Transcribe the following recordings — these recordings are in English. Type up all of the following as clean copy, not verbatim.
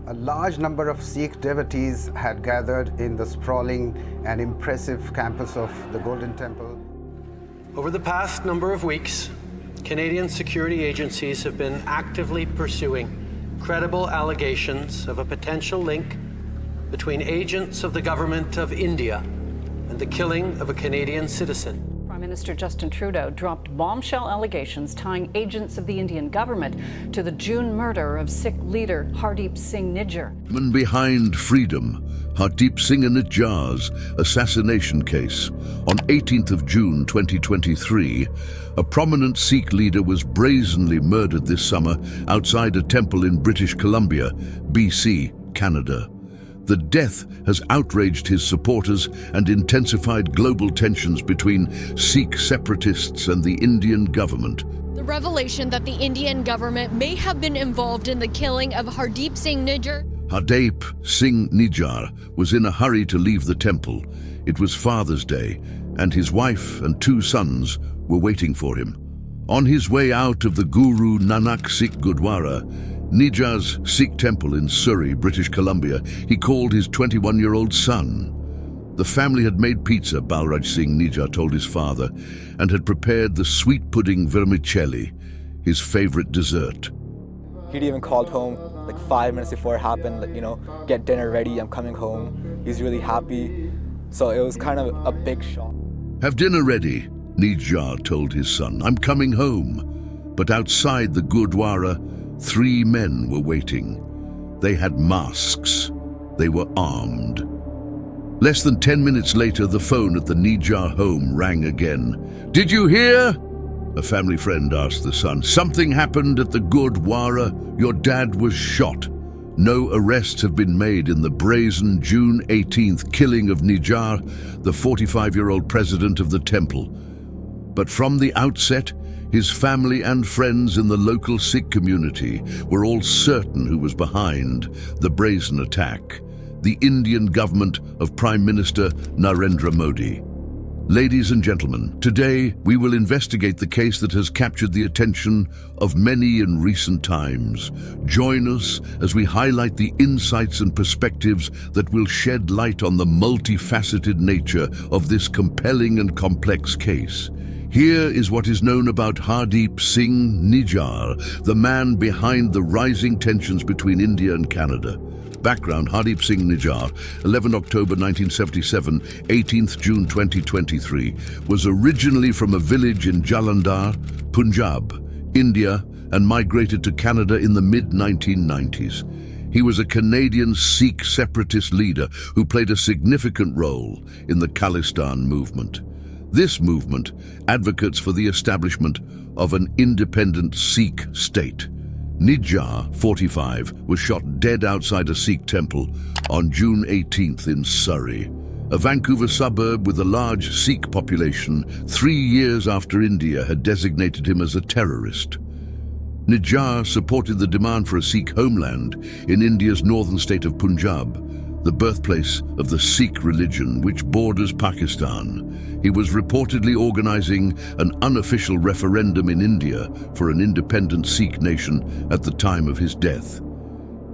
A large number of Sikh devotees had gathered in the sprawling and impressive campus of the Golden Temple. Over the past number of weeks, Canadian security agencies have been actively pursuing credible allegations of a potential link between agents of the government of India and the killing of a Canadian citizen. Prime Minister Justin Trudeau dropped bombshell allegations tying agents of the Indian government to the June murder of Sikh leader Hardeep Singh Nijjar. Man behind freedom, Hardeep Singh Nijjar's assassination case. On 18th of June 2023, a prominent Sikh leader was brazenly murdered this summer outside a temple in British Columbia, BC, Canada. The death has outraged his supporters and intensified global tensions between Sikh separatists and the Indian government. The revelation that the Indian government may have been involved in the killing of Hardeep Singh Nijjar. Hardeep Singh Nijjar was in a hurry to leave the temple. It was Father's Day, and his wife and 2 sons were waiting for him. On his way out of the Guru Nanak Sikh Gurdwara, Nijjar's Sikh temple in Surrey, British Columbia, he called his 21-year-old son. The family had made pizza, Balraj Singh Nijjar told his father, and had prepared the sweet pudding vermicelli, his favorite dessert. He'd even called home like 5 minutes before it happened, get dinner ready, I'm coming home. He's really happy. So it was kind of a big shock. Have dinner ready, Nijjar told his son. I'm coming home. But outside the Gurdwara, 3 men were waiting. They had masks. They were armed. Less than 10 minutes later, the phone at the Nijjar home rang again. Did you hear? A family friend asked the son. Something happened at the Gurdwara. Your dad was shot. No arrests have been made in the brazen June 18th killing of Nijjar, the 45-year-old president of the temple. But from the outset, his family and friends in the local Sikh community were all certain who was behind the brazen attack: the Indian government of Prime Minister Narendra Modi. Ladies and gentlemen, today we will investigate the case that has captured the attention of many in recent times. Join us as we highlight the insights and perspectives that will shed light on the multifaceted nature of this compelling and complex case. Here is what is known about Hardeep Singh Nijjar, the man behind the rising tensions between India and Canada. Background: Hardeep Singh Nijjar, 11 October 1977, 18th June 2023, was originally from a village in Jalandhar, Punjab, India, and migrated to Canada in the mid-1990s. He was a Canadian Sikh separatist leader who played a significant role in the Khalistan movement. This movement advocates for the establishment of an independent Sikh state. Nijjar, 45, was shot dead outside a Sikh temple on June 18th in Surrey, a Vancouver suburb with a large Sikh population, 3 years after India had designated him as a terrorist. Nijjar supported the demand for a Sikh homeland in India's northern state of Punjab, the birthplace of the Sikh religion, which borders Pakistan. He was reportedly organizing an unofficial referendum in India for an independent Sikh nation at the time of his death.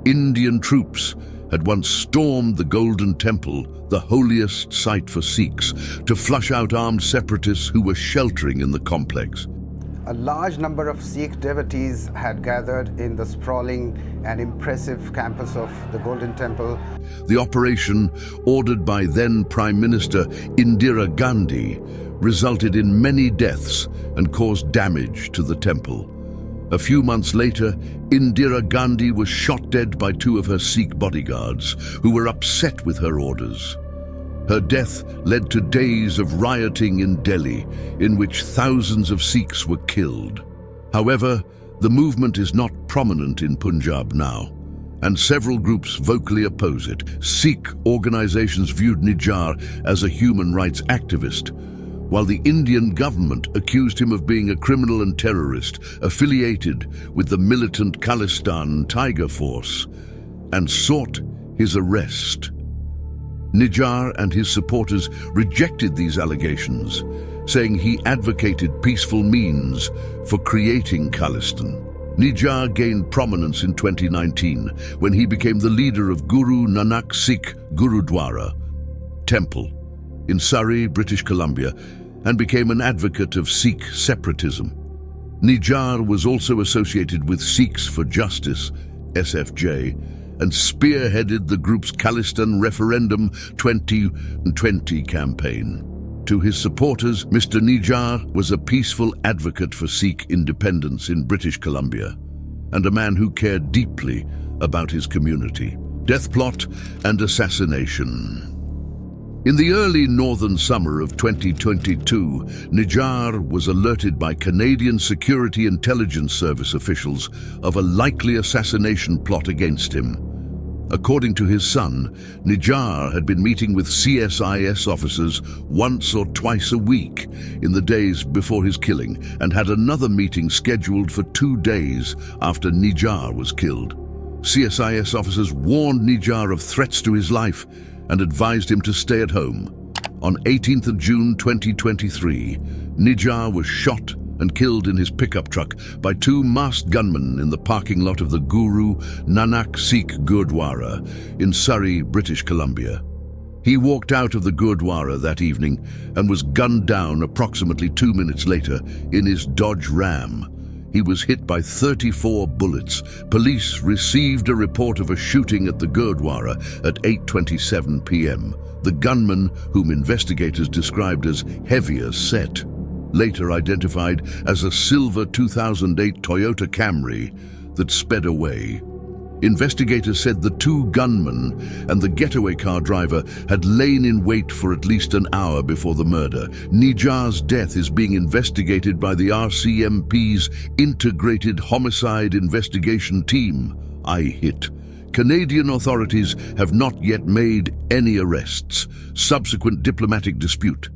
Indian troops had once stormed the Golden Temple, the holiest site for Sikhs, to flush out armed separatists who were sheltering in the complex. A large number of Sikh devotees had gathered in the sprawling and impressive campus of the Golden Temple. The operation, ordered by then Prime Minister Indira Gandhi, resulted in many deaths and caused damage to the temple. A few months later, Indira Gandhi was shot dead by 2 of her Sikh bodyguards, who were upset with her orders. Her death led to days of rioting in Delhi, in which thousands of Sikhs were killed. However, the movement is not prominent in Punjab now, and several groups vocally oppose it. Sikh organizations viewed Nijjar as a human rights activist, while the Indian government accused him of being a criminal and terrorist affiliated with the militant Khalistan Tiger Force, and sought his arrest. Nijjar and his supporters rejected these allegations, saying he advocated peaceful means for creating Khalistan. Nijjar gained prominence in 2019 when he became the leader of Guru Nanak Sikh Gurudwara Temple in Surrey, British Columbia, and became an advocate of Sikh separatism. Nijjar was also associated with Sikhs for Justice, SFJ, and spearheaded the group's Khalistan Referendum 2020 campaign. To his supporters, Mr. Nijjar was a peaceful advocate for Sikh independence in British Columbia, and a man who cared deeply about his community. Death plot and assassination. In the early northern summer of 2022, Nijjar was alerted by Canadian Security Intelligence Service officials of a likely assassination plot against him. According to his son, Nijjar had been meeting with CSIS officers once or twice a week in the days before his killing, and had another meeting scheduled for 2 days after Nijjar was killed. CSIS officers warned Nijjar of threats to his life and advised him to stay at home. On 18th of June 2023, Nijjar was shot and killed in his pickup truck by 2 masked gunmen in the parking lot of the Guru Nanak Sikh Gurdwara in Surrey, British Columbia. He walked out of the Gurdwara that evening and was gunned down approximately 2 minutes later in his Dodge Ram. He was hit by 34 bullets. Police received a report of a shooting at the Gurdwara at 8:27 p.m. The gunman, whom investigators described as heavier set, later identified as a silver 2008 Toyota Camry that sped away. Investigators said the 2 gunmen and the getaway car driver had lain in wait for at least an hour before the murder. Nijjar's death is being investigated by the RCMP's Integrated Homicide Investigation Team, IHIT. Canadian authorities have not yet made any arrests. Subsequent diplomatic dispute.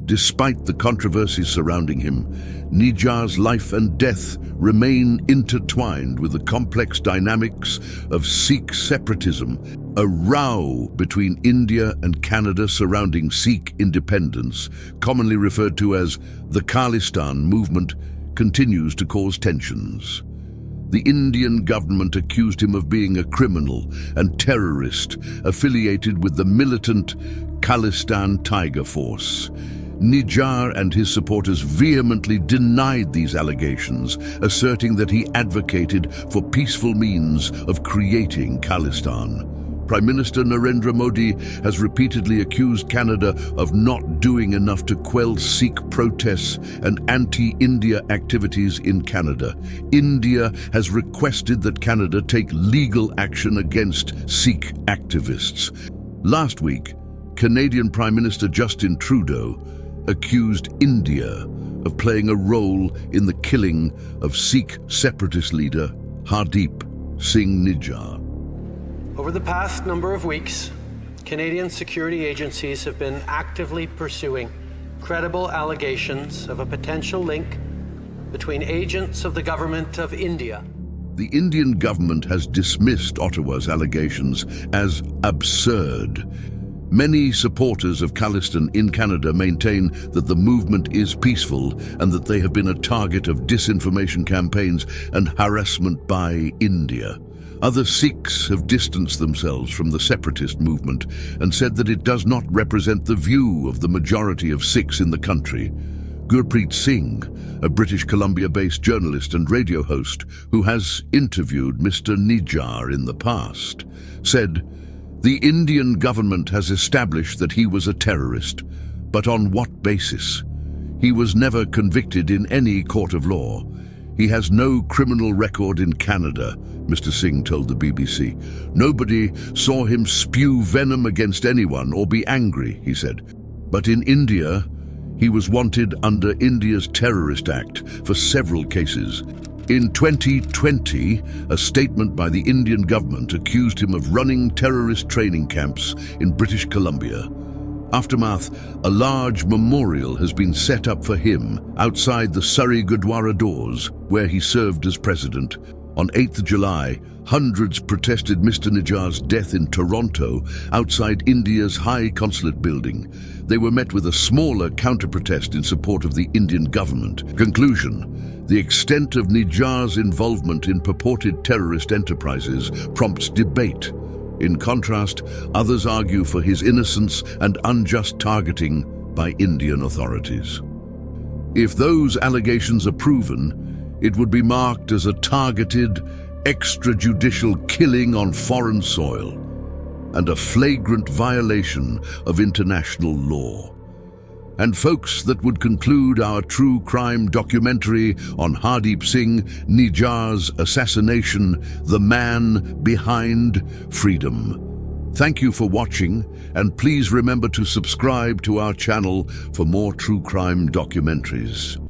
Despite the controversies surrounding him, Nijjar's life and death remain intertwined with the complex dynamics of Sikh separatism. A row between India and Canada surrounding Sikh independence, commonly referred to as the Khalistan movement, continues to cause tensions. The Indian government accused him of being a criminal and terrorist affiliated with the militant Khalistan Tiger Force. Nijjar and his supporters vehemently denied these allegations, asserting that he advocated for peaceful means of creating Khalistan. Prime Minister Narendra Modi has repeatedly accused Canada of not doing enough to quell Sikh protests and anti-India activities in Canada. India has requested that Canada take legal action against Sikh activists. Last week, Canadian Prime Minister Justin Trudeau accused India of playing a role in the killing of Sikh separatist leader Hardeep Singh Nijjar. Over the past number of weeks, Canadian security agencies have been actively pursuing credible allegations of a potential link between agents of the government of India. The Indian government has dismissed Ottawa's allegations as absurd. Many supporters of Khalistan in Canada maintain that the movement is peaceful and that they have been a target of disinformation campaigns and harassment by India. Other Sikhs have distanced themselves from the separatist movement and said that it does not represent the view of the majority of Sikhs in the country. Gurpreet Singh, a British Columbia-based journalist and radio host who has interviewed Mr. Nijjar in the past, said, "The Indian government has established that he was a terrorist, but on what basis? He was never convicted in any court of law. He has no criminal record in Canada," Mr. Singh told the BBC. "Nobody saw him spew venom against anyone or be angry," he said. But in India, he was wanted under India's Terrorist Act for several cases. In 2020, a statement by the Indian government accused him of running terrorist training camps in British Columbia. Aftermath, a large memorial has been set up for him outside the Surrey Gurdwara doors, where he served as president. On 8th July, Hundreds protested Mr. Nijjar's death in Toronto, outside India's High Consulate building. They were met with a smaller counter-protest in support of the Indian government. Conclusion: the extent of Nijjar's involvement in purported terrorist enterprises prompts debate. In contrast, others argue for his innocence and unjust targeting by Indian authorities. If those allegations are proven, it would be marked as a targeted, extrajudicial killing on foreign soil and a flagrant violation of international law. And folks, that would conclude our true crime documentary on Hardeep Singh Nijjar's assassination, the man behind freedom. Thank you for watching, and please remember to subscribe to our channel for more true crime documentaries.